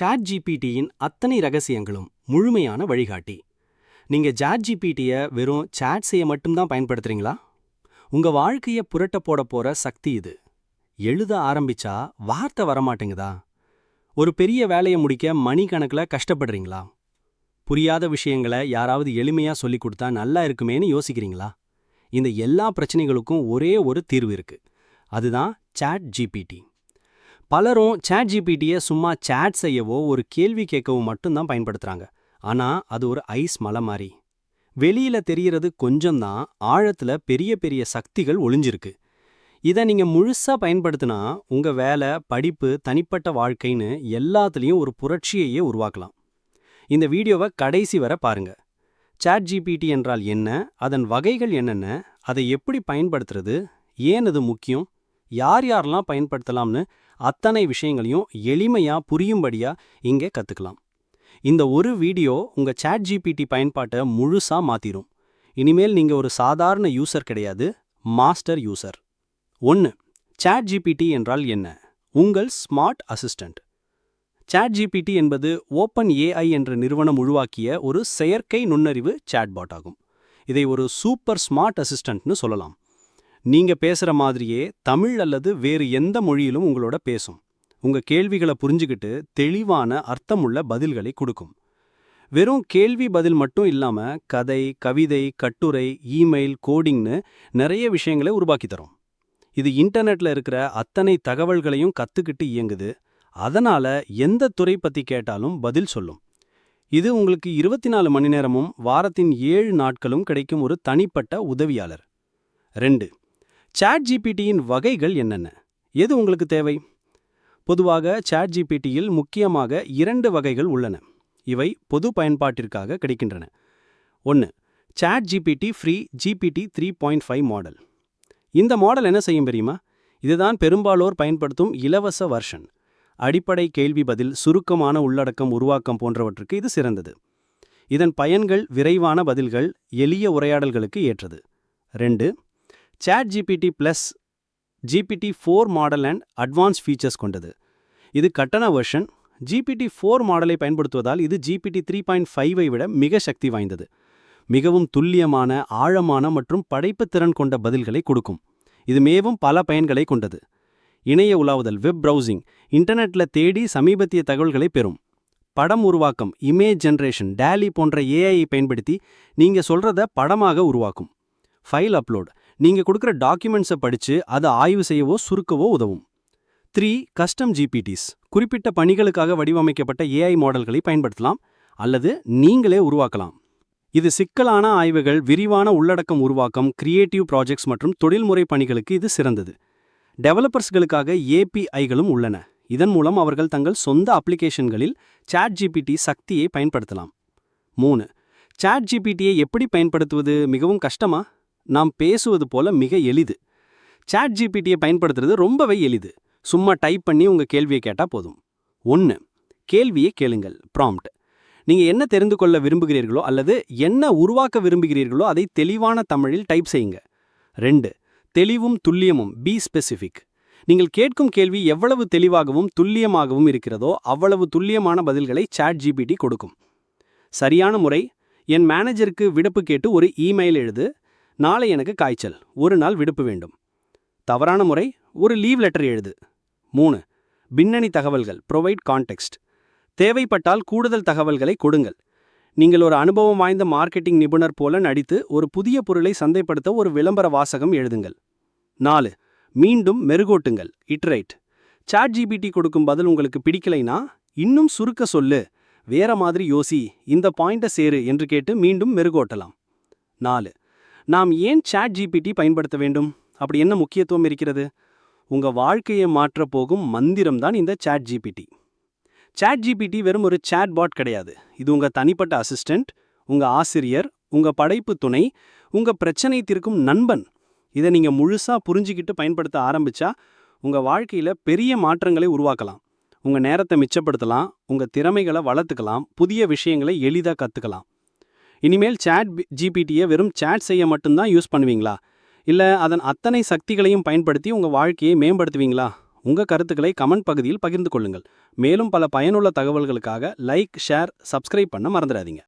Chat ஜிபிடியின் அத்தனை ரகசியங்களும் முழுமையான வழிகாட்டி. நீங்க சாட் ஜிபிடியை வெறும் சாட் செய்ய மட்டும்தான் பயன்படுத்துறீங்களா? உங்க வாழ்க்கையை புரட்ட போற சக்தி இது. எழுத ஆரம்பிச்சா வார்த்தை வரமாட்டேங்குதா? ஒரு பெரிய வேலையை முடிக்க மணிக்கணக்கில் கஷ்டப்படுறீங்களா? புரியாத விஷயங்களை யாராவது எளிமையா சொல்லிக் கொடுத்தா நல்லா இருக்குமேன்னு யோசிக்கிறீங்களா? இந்த எல்லா பிரச்சனைகளுக்கும் ஒரே ஒரு தீர்வு இருக்கு. அதுதான் சாட் ஜிபிடி. பலரும் சாட் ஜிபிடியை சும்மா சாட் செய்யவோ ஒரு கேள்வி கேட்கவும் மட்டும்தான் பயன்படுத்துறாங்க. ஆனா அது ஒரு ஐஸ் மலை மாதிரி. வெளியில தெரியறது கொஞ்சம்தான், ஆழத்துல பெரிய பெரிய சக்திகள் ஒளிஞ்சிருக்கு. இதை நீங்க முழுசா பயன்படுத்தினா உங்க வேலை, படிப்பு, தனிப்பட்ட வாழ்க்கைன்னு எல்லாத்துலேயும் ஒரு புரட்சியையே உருவாக்கலாம். இந்த வீடியோவை கடைசி வரை பாருங்க. சாட் ஜிபிடி என்றால் என்ன, அதன் வகைகள் என்னென்ன, அதை எப்படி பயன்படுத்துறது, ஏன் அது முக்கியம், யார் யாரெல்லாம் பயன்படுத்தலாம்னு அத்தனை விஷயங்களையும் எளிமையா புரியும்படியா இங்கே கத்துக்கலாம். இந்த ஒரு வீடியோ உங்க சாட் ஜிபிடி பயன்பாட்டை முழுசா மாத்திரும். இனிமேல் நீங்க ஒரு சாதாரண யூசர் கிடையாது, மாஸ்டர் யூசர். 1. சாட் ஜிபிடி என்றால் என்ன? உங்கள் ஸ்மார்ட் அசிஸ்டன்ட். சாட் ஜிபிடி என்பது ஓப்பன் ஏஐ என்ற நிறுவனம் உருவாக்கிய ஒரு செயற்கை நுண்ணறிவு சாட்பாட் ஆகும். இதை ஒரு சூப்பர் ஸ்மார்ட் அசிஸ்டன்ட்னு சொல்லலாம். நீங்க பேசுற மாதிரியே தமிழ் அல்லது வேறு எந்த மொழியிலும் உங்களோட பேசும். உங்க கேள்விகளை புரிஞ்சுக்கிட்டு தெளிவான அர்த்தமுள்ள பதில்களை கொடுக்கும். வெறும் கேள்வி பதில் மட்டும் இல்லாம கதை, கவிதை, கட்டுரை, இமெயில், கோடிங்னு நிறைய விஷயங்களை உருவாக்கி தரும். இது இன்டர்நெட்ல இருக்கிற அத்தனை தகவல்களையும் கத்துக்கிட்டு இயங்குது. அதனால எந்த துறை பத்தி கேட்டாலும் பதில் சொல்லும். இது உங்களுக்கு 24 மணி நேரமும் வாரத்தின் 7 நாட்களும் கிடைக்கும் ஒரு தனிப்பட்ட உதவியாளர். 2. சாட் ஜிபிடியின் வகைகள் என்னென்ன? எது உங்களுக்கு தேவை? பொதுவாக சாட் ஜிபிடியில் முக்கியமாக 2 வகைகள் உள்ளன. இவை பொது பயன்பாட்டிற்காக கிடைக்கின்றன. 1. Chat GPT free GPT 3.5 model. இந்த மாடல் என்ன செய்யும் தெரியுமா? இதுதான் பெரும்பாலோர் பயன்படுத்தும் இலவச வெர்ஷன். அடிப்படை கேள்வி பதில், சுருக்கமான உள்ளடக்கம் உருவாக்கம் போன்றவற்றுக்கு இது சிறந்தது. இதன் பயன்கள் விரைவான பதில்கள், எளிய உரையாடல்களுக்கு ஏற்றது. 2. Chat GPT plus GPT 4 model and advance features கொண்டது. இது கட்டண வெர்ஷன். ஜிபிடி 4 மாடலை பயன்படுத்துவதால் இது ஜிபிடி 3.5ஐ விட மிக சக்தி வாய்ந்தது. மிகவும் துல்லியமான, ஆழமான மற்றும் படைப்புத்திறன் கொண்ட பதில்களை கொடுக்கும். இது மேலும் பல பயன்களை கொண்டது. இணைய உலாவுதல், வெப் ப்ரௌசிங், இன்டர்நெட்ல தேடி சமீபத்திய தகவல்களை பெறும். படம் உருவாக்கம், இமேஜ் ஜெனரேஷன், டாலி போன்ற ஏஐயை பயன்படுத்தி நீங்க சொல்றத படமாக உருவாக்கும். ஃபைல் அப்லோட், நீங்க கொடுக்குற டாக்குமெண்ட்ஸை படிச்சு அதை ஆய்வு செய்யவோ சுருக்கவோ உதவும். 3. கஸ்டம் ஜிபிடிஸ், குறிப்பிட்ட பணிகளுக்காக வடிவமைக்கப்பட்ட ஏஐ மாடல்களை பயன்படுத்தலாம் அல்லது நீங்களே உருவாக்கலாம். இது சிக்கலான ஆய்வுகள், விரிவான உள்ளடக்கம் உருவாக்கம், கிரியேட்டிவ் ப்ராஜெக்ட்ஸ் மற்றும் தொழில்முறை பணிகளுக்கு இது சிறந்தது. டெவலப்பர்ஸ்களுக்காக ஏபிஐகளும் உள்ளன. இதன் மூலம் அவர்கள் தங்கள் சொந்த அப்ளிகேஷன்களில் சாட் ஜிபிடி சக்தியை பயன்படுத்தலாம். 3. சாட் ஜிபிடியை எப்படி பயன்படுத்துவது? மிகவும் கஷ்டமா? நாம் பேசுவது போல மிக எளிது. சாட் ஜிபிடியை பயன்படுத்துறது ரொம்பவே எளிது. சும்மா டைப் பண்ணி உங்க கேள்வியை கேட்டா போதும். 1. கேள்வியை கேளுங்கள், ப்ராம்ப்ட். நீங்க என்ன தெரிந்து கொள்ள விரும்புகிறீர்களோ அல்லது என்ன உருவாக்க விரும்புகிறீர்களோ அதை தெளிவான தமிழில் டைப் செய்யுங்க. 2. தெளிவும் துல்லியமும், பி ஸ்பெசிஃபிக். நீங்கள் கேட்கும் கேள்வி எவ்வளவு தெளிவாகவும் துல்லியமாகவும் இருக்கிறதோ அவ்வளவு துல்லியமான பதில்களை சாட் ஜிபிடி கொடுக்கும். சரியான முறை: என் மேனேஜருக்கு விடுப்பு கேட்டு ஒரு இமெயில் எழுது. நாளை எனக்கு காய்ச்சல், ஒரு நாள் விடுப்பு வேண்டும். தவறான முறை: ஒரு லீவ் லெட்டர் எழுது. 3. பின்னணி தகவல்கள், ப்ரொவைட் கான்டெக்ஸ்ட். தேவைப்பட்டால் கூடுதல் தகவல்களை கொடுங்கள். நீங்கள் ஒரு அனுபவம் வாய்ந்த மார்க்கெட்டிங் நிபுணர் போல நடித்து ஒரு புதிய பொருளை சந்தைப்படுத்த ஒரு விளம்பர வாசகம் எழுதுங்கள். 4. மீண்டும் மெருகூட்டுங்கள், இட்ரேட். சாட் ஜிபிடி கொடுக்கும் பதில் உங்களுக்கு பிடிக்கலைனா இன்னும் சுருக்க சொல்லு, வேற மாதிரி யோசி, இந்த பாயிண்ட சேரு என்று கேட்டு மீண்டும் மெருகூட்டலாம். 4. நாம் ஏன் சாட் ஜிபிடி பயன்படுத்த வேண்டும்? அப்படி என்ன முக்கியத்துவம் இருக்கிறது? உங்க வாழ்க்கையை மாற்றப் போகும் மந்திரம்தான் இந்த சாட் ஜிபிடி. சாட் ஜிபிடி வெறும் ஒரு சாட்பாட் கிடையாது. இது உங்க தனிப்பட்ட அசிஸ்டன்ட், உங்க ஆசிரியர், உங்க படைப்பு துணை, உங்க பிரச்சனை தீர்க்கும் நண்பன். இதை நீங்க முழுசா புரிஞ்சுக்கிட்டு பயன்படுத்த ஆரம்பிச்சா உங்க வாழ்க்கையில பெரிய மாற்றங்களை உருவாக்கலாம். உங்க நேரத்தை மிச்சப்படுத்தலாம், உங்க திறமைகளை வளர்த்துக்கலாம், புதிய விஷயங்களை எளிதாக கத்துக்கலாம். இனிமேல் சாட் ஜிபிடியை வெறும் சாட் செய்ய மட்டும்தான் யூஸ் பண்ணுவீங்களா? இல்லை அதன் அத்தனை சக்திகளையும் பயன்படுத்தி உங்க வாழ்க்கையை மேம்படுத்துவீங்களா? உங்க கருத்துக்களை கமெண்ட் பகுதியில் பகிர்ந்து கொள்ளுங்கள். மேலும் பல பயனுள்ள தகவல்களுக்காக லைக், ஷேர், சப்ஸ்கிரைப் பண்ண மறந்துடாதீங்க.